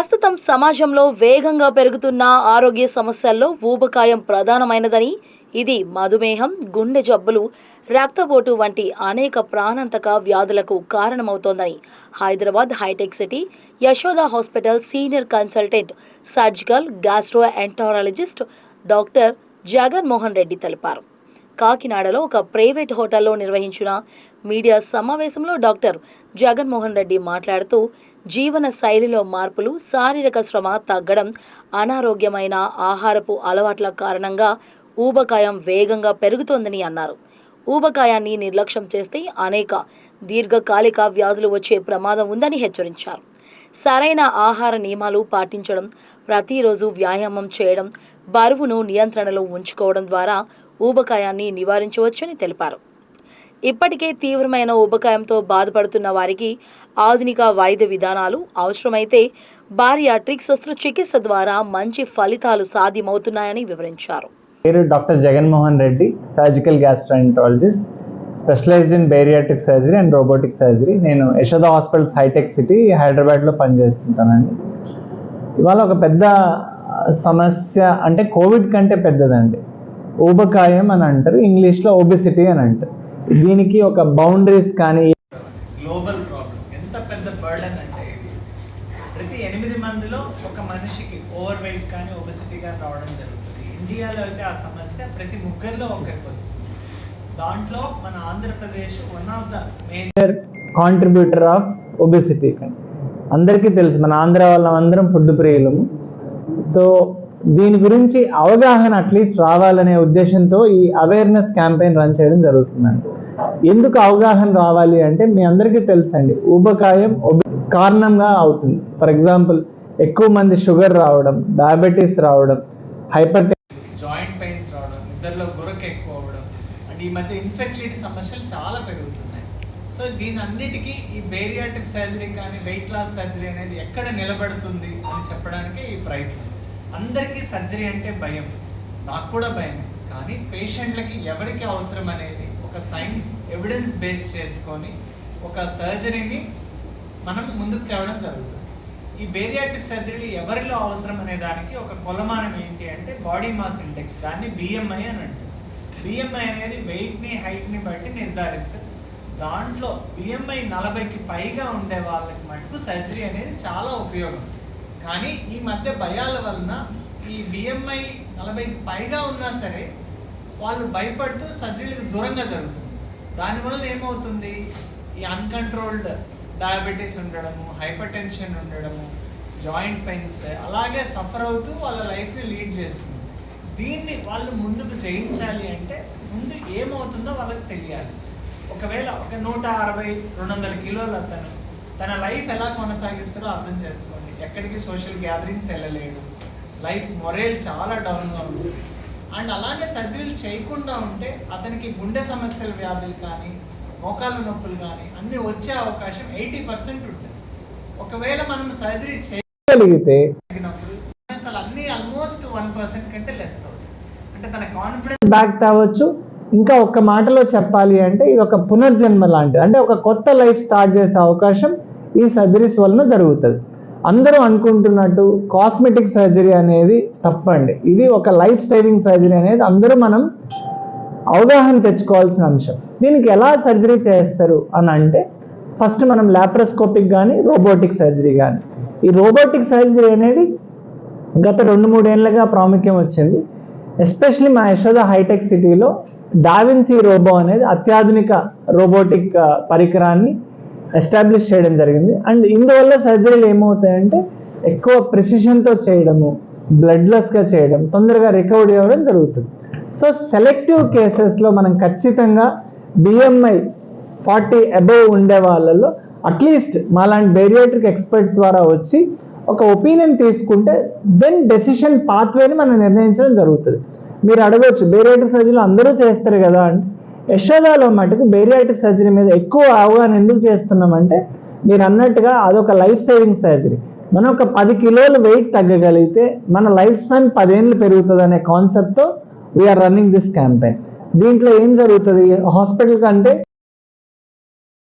ప్రస్తుతం సమాజంలో వేగంగా పెరుగుతున్న ఆరోగ్య సమస్యల్లో ఊబకాయం ప్రధానమైనదని, ఇది మధుమేహం, గుండె జబ్బులు, రక్తపోటు వంటి అనేక ప్రాణాంతక వ్యాధులకు కారణమవుతోందని Hyderabad Hitech City Yashoda hospital senior consultant surgical gastroenterologist doctor Jaganmohan Reddy తెలిపారు. కాకినాడలో ఒక ప్రైవేట్ హోటల్లో నిర్వహించిన మీడియా సమావేశంలో డాక్టర్ జగన్మోహన్ రెడ్డి మాట్లాడుతూ, జీవన శైలిలో మార్పులు, శారీరక శ్రమ తగ్గడం, అనారోగ్యమైన ఆహారపు అలవాట్ల కారణంగా ఊబకాయం వేగంగా పెరుగుతోందని అన్నారు. ఊబకాయాన్ని నిర్లక్ష్యం చేస్తే అనేక దీర్ఘకాలిక వ్యాధులు వచ్చే ప్రమాదం ఉందని హెచ్చరించారు. సరైన ఆహార నియమాలు పాటించడం, ప్రతిరోజు వ్యాయామం చేయడం, బరువును నియంత్రణలో ఉంచుకోవడం ద్వారా ఊబకాయాన్ని నివారించవచ్చని తెలిపారు. ఇప్పటికే తీవ్రమైన ఊబకాయంతో బాధపడుతున్న వారికి ఆధునిక వైద్య విధానాలు, అవసరమైతే బారియాట్రిక్ శస్త్రచికిత్స ద్వారా మంచి ఫలితాలు సాధ్యమవుతున్నాయని వివరించారు. పేరు doctor Jaganmohan Reddy, surgical gastroenterologist, specialised in bariatric surgery and robotic surgery. నేను యశోద హాస్పిటల్స్ హైటెక్ సిటీ హైదరాబాద్లో పనిచేస్తుంటానండి. ఇవాళ ఒక పెద్ద సమస్య అంటే కోవిడ్ కంటే పెద్దదండి. ఊబకాయం అని అంటారు, ఇంగ్లీష్లో ఒబెసిటీ అని అంటారు. దీనికి ఒక బౌండరీస్ కానీ గ్లోబల్ ప్రాబ్లం ఎంత పెద్ద బర్డెన్ అంటే ప్రతి 8 మందిలో ఒక మనిషికి ఓవర్ వెయిట్ కానీ ఒబెసిటీ కానీ రావడం జరుగుతుంది. ఇండియాలో అయితే ఆ సమస్య ప్రతి 3లో ఒకరికి వస్తుంది. దాంట్లో మన Andhra Pradesh one of the major contributor of obesity. అందరికీ తెలుసు, మన ఆంధ్ర వాళ్ళందరం ఫుడ్ ప్రియులము. సో దీని గురించి అవగాహన అట్లీస్ట్ రావాలనే ఉద్దేశంతో ఈ అవేర్నెస్ క్యాంపెయిన్ రన్ చేయడం జరుగుతుందండి. ఎందుకు అవగాహన రావాలి అంటే, మీ అందరికీ తెలుసండి, ఊబకాయం కారణంగా అవుతుంది. ఫర్ ఎగ్జాంపుల్, ఎక్కువ మంది షుగర్ రావడం, డయాబెటీస్ రావడం, హైపర్ జాయింట్ పెయిన్స్ రావడం, నిద్రలో గురక ఎక్కువ అవ్వడం, అండ్ ఈ మధ్య ఇన్ఫెర్టిలిటీ సమస్యలు చాలా పెరుగుతున్నాయి. సో దీని అన్నిటికీ ఈ బేరియాట్రిక్ సర్జరీ కానీ వెయిట్ లాస్ సర్జరీ అనేది ఎక్కడ నిలబడుతుంది అని చెప్పడానికి ఈ ప్రయత్నం. అందరికీ సర్జరీ అంటే భయం, నాకు కూడా భయం. కానీ పేషెంట్లకి ఎవరికి అవసరం అనేది ఒక సైన్స్ ఎవిడెన్స్ బేస్ చేసుకొని ఒక సర్జరీని మనం ముందుకు తేవడం జరుగుతుంది. ఈ బేరియాట్రిక్ సర్జరీ ఎవరిలో అవసరం అనే దానికి ఒక కొలమానం ఏంటి అంటే బాడీ మాస్ ఇండెక్స్, దాన్ని బిఎంఐ అని అంటారు. బిఎంఐ అనేది వెయిట్ని, హైట్ని బట్టి నిర్ధారిస్తారు. దాంట్లో బిఎంఐ 40కి పైగా ఉండే వాళ్ళకి మటుకు సర్జరీ అనేది చాలా ఉపయోగం. కానీ ఈ మధ్య భయాల వలన ఈ బిఎంఐ 40కి పైగా ఉన్నా సరే వాళ్ళు భయపడుతూ సర్జరీలకు దూరంగా జరుగుతుంది. దానివల్ల ఏమవుతుంది, ఈ అన్కంట్రోల్డ్ డయాబెటీస్ ఉండడము, హైపర్ టెన్షన్ ఉండడము, జాయింట్ పెయిన్స్ అలాగే సఫర్ అవుతూ వాళ్ళ లైఫ్ని లీడ్ చేస్తుంది. దీన్ని వాళ్ళు ముందుకు జయించాలి అంటే ముందు ఏమవుతుందో వాళ్ళకి తెలియాలి. ఒకవేళ ఒక 160-200 కిలోలు అతను తన లైఫ్ ఎలా కొనసాగిస్తారో అర్థం చేసుకోండి. ఎక్కడికి సోషల్ గ్యాదరింగ్స్ వెళ్ళలేడు, లైఫ్ మొరేల్ చాలా డౌన్గా ఉంది. అండ్ అలాగే సర్జరీలు చేయకుండా ఉంటే అతనికి గుండె సమస్యల వ్యాధులు కానీ, మోకాళ్ళ నొప్పులు కానీ అన్నీ వచ్చే అవకాశం 80% ఉంటుంది. ఒకవేళ మనం సర్జరీ చేయగలిగితే అసలు అన్నీ ఆల్మోస్ట్ 1% కంటే లెస్ అవుతుంది. అంటే తన కాన్ఫిడెన్స్ బ్యాక్ తేవచ్చు. ఇంకా ఒక్క మాటలో చెప్పాలి అంటే, ఇది ఒక పునర్జన్మ లాంటిది. అంటే ఒక కొత్త లైఫ్ స్టార్ట్ చేసే అవకాశం ఈ సర్జరీస్ వలన జరుగుతుంది. అందరూ అనుకుంటున్నట్టు కాస్మెటిక్ సర్జరీ అనేది తప్పండి. ఇది ఒక లైఫ్ సేవింగ్ సర్జరీ అనేది అందరూ మనం అవగాహన తెచ్చుకోవాల్సిన అంశం. దీనికి ఎలా సర్జరీ చేస్తారు అని అంటే, ఫస్ట్ మనం లాప్రోస్కోపిక్ కానీ, రోబోటిక్ సర్జరీ కానీ. ఈ రోబోటిక్ సర్జరీ అనేది గత 2-3 ఏళ్ళగా ప్రాముఖ్యం వచ్చింది. ఎస్పెషలీ మా యశోద హైటెక్ సిటీలో డావిన్సీ రోబో అనేది అత్యాధునిక రోబోటిక్ పరికరాన్ని ఎస్టాబ్లిష్ చేయడం జరిగింది. అండ్ ఇందువల్ల సర్జరీలు ఏమవుతాయంటే, ఎక్కువ ప్రిసిషన్తో చేయడము, బ్లడ్లెస్గా చేయడం, తొందరగా రికవరీ అవ్వడం జరుగుతుంది. సో సెలెక్టివ్ కేసెస్లో మనం ఖచ్చితంగా బిఎంఐ 40 అబోవ్ ఉండే వాళ్ళలో అట్లీస్ట్ మాలాంటి బేరియాట్రిక్ ఎక్స్పర్ట్స్ ద్వారా వచ్చి ఒక ఒపీనియన్ తీసుకుంటే దెన్ డెసిషన్ పాత్వేని మనం నిర్ణయించడం జరుగుతుంది. మీరు అడగవచ్చు, బేరియాట్రిక్ సర్జరీలు అందరూ చేస్తారు కదా అంటే, యశోదాలో మటుకు బేరియాట్రిక్ సర్జరీ మీద ఎక్కువ అవగాహన ఎందుకు చేస్తున్నామంటే, మీరు అన్నట్టుగా అదొక లైఫ్ సేవింగ్ సర్జరీ. మనం ఒక 10 కిలోలు వెయిట్ తగ్గగలిగితే మన లైఫ్ స్పాన్ 10 ఏళ్ళు పెరుగుతుంది అనే కాన్సెప్ట్తో వీఆర్ రన్నింగ్ దిస్ క్యాంపెయిన్. దీంట్లో ఏం జరుగుతుంది, హాస్పిటల్ కంటే